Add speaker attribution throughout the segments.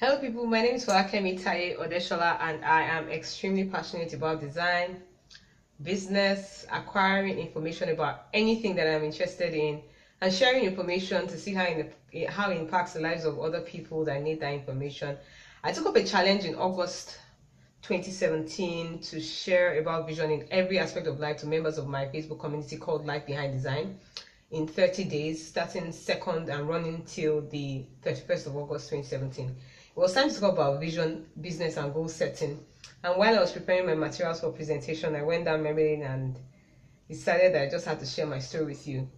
Speaker 1: Hello people, my name is Falakemi Taye Odeshola and I am extremely passionate about design, business, acquiring information about anything that I'm interested in and sharing information to see how it impacts the lives of other people that need that information. I took up a challenge in August 2017 to share about vision in every aspect of life to members of my Facebook community called Life Behind Design in 30 days, starting 2nd and running till the 31st of August 2017. It was time to talk about vision, business, and goal setting. And while I was preparing my materials for presentation, I went down memory lane and decided that I just had to share my story with you.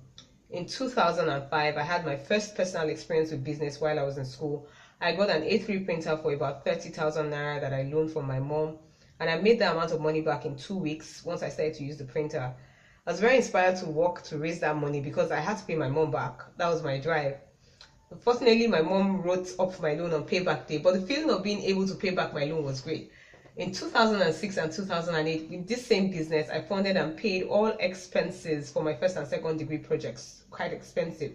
Speaker 1: In 2005, I had my first personal experience with business while I was in school. I got an A3 printer for about 30,000 naira that I loaned from my mom, and I made that amount of money back in 2 weeks once I started to use the printer. I was very inspired to work to raise that money because I had to pay my mom back. That was my drive. Unfortunately, my mom wrote up my loan on payback day, but the feeling of being able to pay back my loan was great. In 2006 and 2008, with this same business, I funded and paid all expenses for my first and second degree projects. Quite expensive.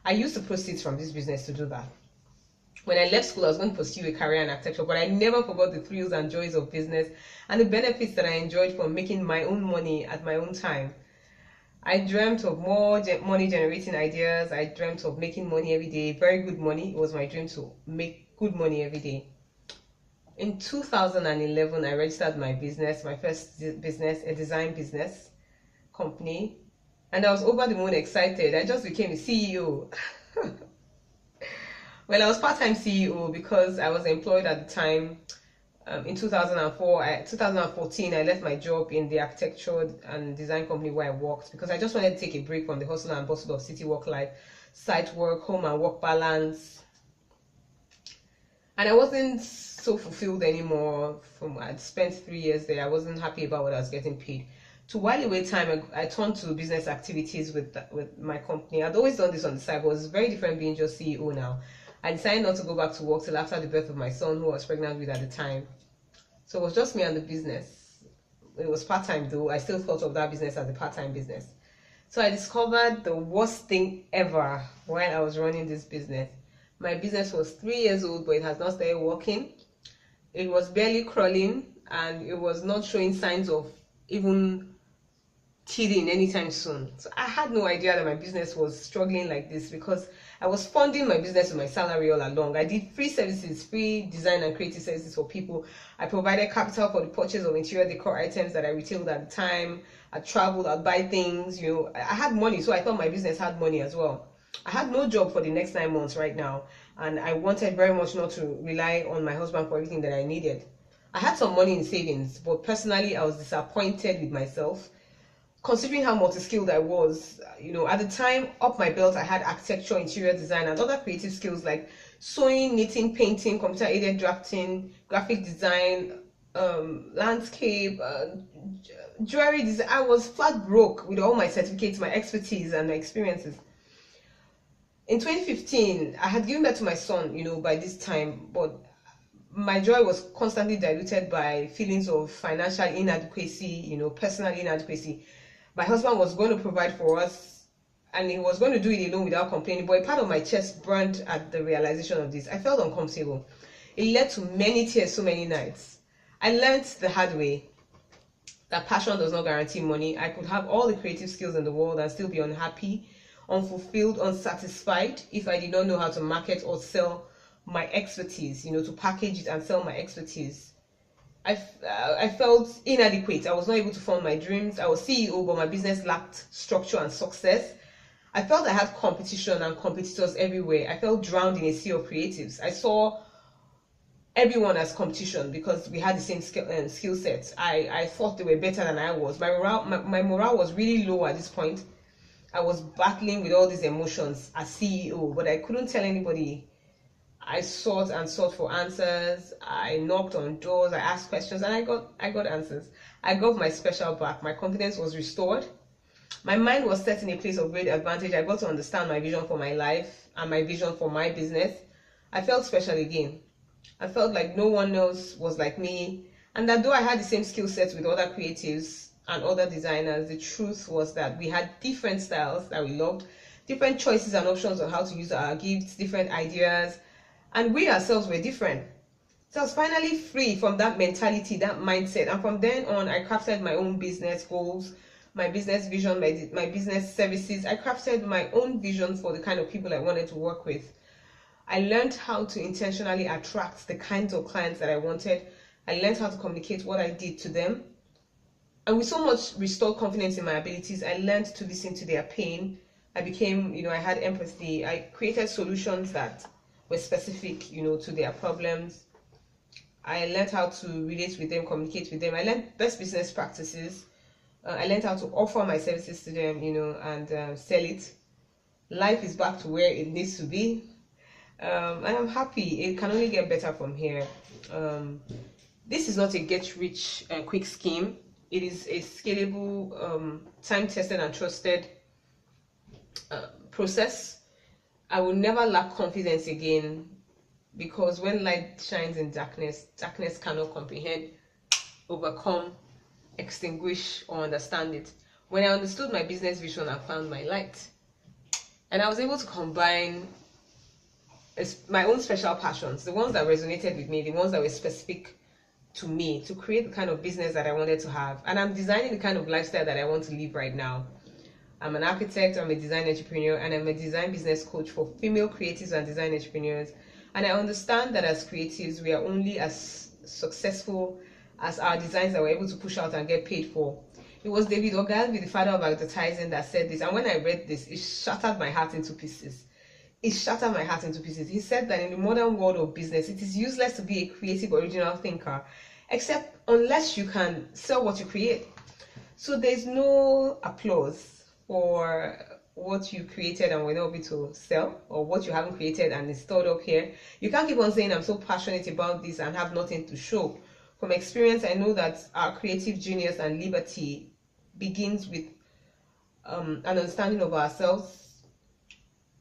Speaker 1: I used the proceeds from this business to do that. When I left school, I was going to pursue a career in architecture, but I never forgot the thrills and joys of business and the benefits that I enjoyed from making my own money at my own time. I dreamt of more money generating ideas. I dreamt of making money every day, very good money. It was my dream to make good money every day. In 2011, I registered my business, my first business, a design business company, and I was over the moon excited. I just became a CEO. Well, I was part-time CEO because I was employed at the time. In 2014, I left my job in the architecture and design company where I worked because I just wanted to take a break from the hustle and bustle of city work life, site work, home and work balance. And I wasn't so fulfilled anymore. I'd spent 3 years there. I wasn't happy about what I was getting paid. To while away time, I turned to business activities with my company. I'd always done this on the side, but it's very different being just CEO now. I decided not to go back to work till after the birth of my son, who I was pregnant with at the time. So it was just me and the business. It was part-time though. I still thought of that business as a part-time business. So I discovered the worst thing ever while I was running this business. My business was 3 years old, but it has not started working. It was barely crawling and it was not showing signs of even kidding anytime soon. So I had no idea that my business was struggling like this because I was funding my business with my salary all along. I did free services, free design and creative services for people. I provided capital for the purchase of interior decor items that I retailed at the time. I traveled, I'd buy things, I had money, so I thought my business had money as well. I had no job for the next 9 months right now, and I wanted very much not to rely on my husband for everything that I needed. I had some money in savings, but personally, I was disappointed with myself considering how multi-skilled I was. At the time, up my belt, I had architecture, interior design, and other creative skills like sewing, knitting, painting, computer-aided drafting, graphic design, landscape, jewelry design. I was flat broke with all my certificates, my expertise, and my experiences. In 2015, I had given birth to my son, by this time, but my joy was constantly diluted by feelings of financial inadequacy, personal inadequacy. My husband was going to provide for us and he was going to do it alone without complaining, but a part of my chest burned at the realization of this. I felt uncomfortable. It led to many tears so many nights. I learned the hard way that passion does not guarantee money. I could have all the creative skills in the world and still be unhappy, unfulfilled, unsatisfied if I did not know how to market or sell my expertise, to package it and sell my expertise. I felt inadequate. I was not able to fund my dreams. I was CEO, but my business lacked structure and success. I felt I had competition and competitors everywhere. I felt drowned in a sea of creatives. I saw everyone as competition because we had the same skill sets. I thought they were better than I was. My morale was really low at this point. I was battling with all these emotions as CEO, but I couldn't tell anybody. I sought and sought for answers. I knocked on doors. I asked questions, and I got answers. I got my special back. My confidence was restored. My mind was set in a place of great advantage. I got to understand my vision for my life and my vision for my business. I felt special again. I felt like no one else was like me, and that though I had the same skill sets with other creatives and other designers, the truth was that we had different styles that we loved, different choices and options on how to use our gifts, different ideas, And we ourselves were different. So I was finally free from that mentality, that mindset. And from then on, I crafted my own business goals, my business vision, my business services. I crafted my own vision for the kind of people I wanted to work with. I learned how to intentionally attract the kinds of clients that I wanted. I learned how to communicate what I did to them. And with so much restored confidence in my abilities, I learned to listen to their pain. I became, I had empathy. I created solutions that were specific, to their problems. I learned how to relate with them, communicate with them. I learned best business practices. I learned how to offer my services to them, and sell it. Life is back to where it needs to be. And I'm happy. It can only get better from here. This is not a get-rich-quick scheme. It is a scalable, time-tested and trusted process. I will never lack confidence again, because when light shines in darkness, darkness cannot comprehend, overcome, extinguish, or understand it. When I understood my business vision, I found my light. And I was able to combine my own special passions, the ones that resonated with me, the ones that were specific to me, to create the kind of business that I wanted to have. And I'm designing the kind of lifestyle that I want to live right now. I'm an architect, I'm a design entrepreneur, and I'm a design business coach for female creatives and design entrepreneurs. And I understand that as creatives, we are only as successful as our designs that we're able to push out and get paid for. It was David Ogilvy, the father of advertising, that said this. And when I read this, it shattered my heart into pieces. It shattered my heart into pieces. He said that in the modern world of business, it is useless to be a creative, original thinker, except unless you can sell what you create. So there's no applause for what you created and were not able to sell, or what you haven't created and is stored up here. You can't keep on saying, I'm so passionate about this and have nothing to show. From experience, I know that our creative genius and liberty begins with an understanding of ourselves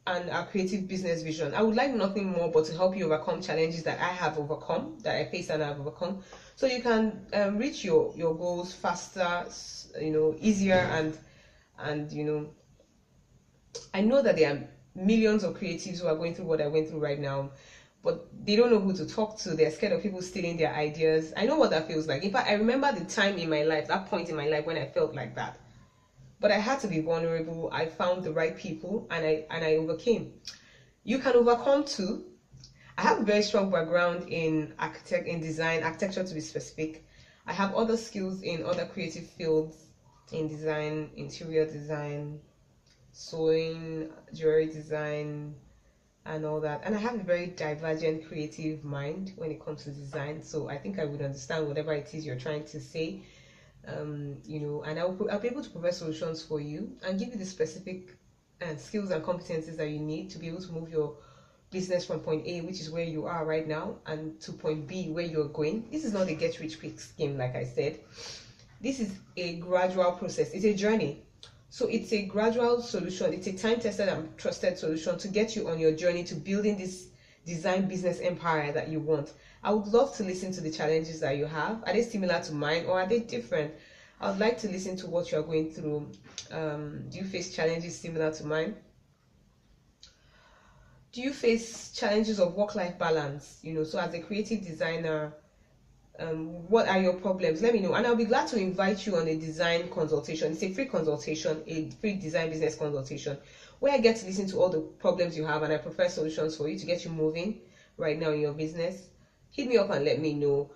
Speaker 1: and our creative business vision. I would like nothing more but to help you overcome challenges that I have overcome, that I faced and I've overcome, so you can reach your goals faster, easier, and I know that there are millions of creatives who are going through what I went through right now, but they don't know who to talk to. They're scared of people stealing their ideas. I know what that feels like. In fact, I remember the time in my life, that point in my life when I felt like that. But I had to be vulnerable. I found the right people, and I overcame. You can overcome too. I have a very strong background in design, architecture to be specific. I have other skills in other creative fields, in design, interior design, sewing, jewelry design, and all that. And I have a very divergent creative mind when it comes to design. So I think I would understand whatever it is you're trying to say. And I'll be able to provide solutions for you and give you the specific skills and competencies that you need to be able to move your business from point A, which is where you are right now, and to point B, where you're going. This is not a get-rich-quick scheme, like I said. This is a gradual process. It's a journey. So it's a gradual solution. It's a time-tested and trusted solution to get you on your journey to building this design business empire that you want. I would love to listen to the challenges that you have. Are they similar to mine, or are they different? I would like to listen to what you're going through. Do you face challenges similar to mine? Do you face challenges of work-life balance? So as a creative designer, what are your problems? Let me know, and I'll be glad to invite you on a design consultation. It's a free consultation, a free design business consultation, where I get to listen to all the problems you have, and I provide solutions for you to get you moving right now in your business. Hit me up and let me know.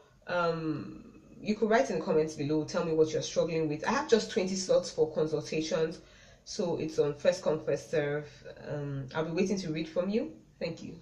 Speaker 1: You could write in the comments below, tell me what you're struggling with. I have just 20 slots for consultations, so it's on first come, first serve. I'll be waiting to read from you. Thank you.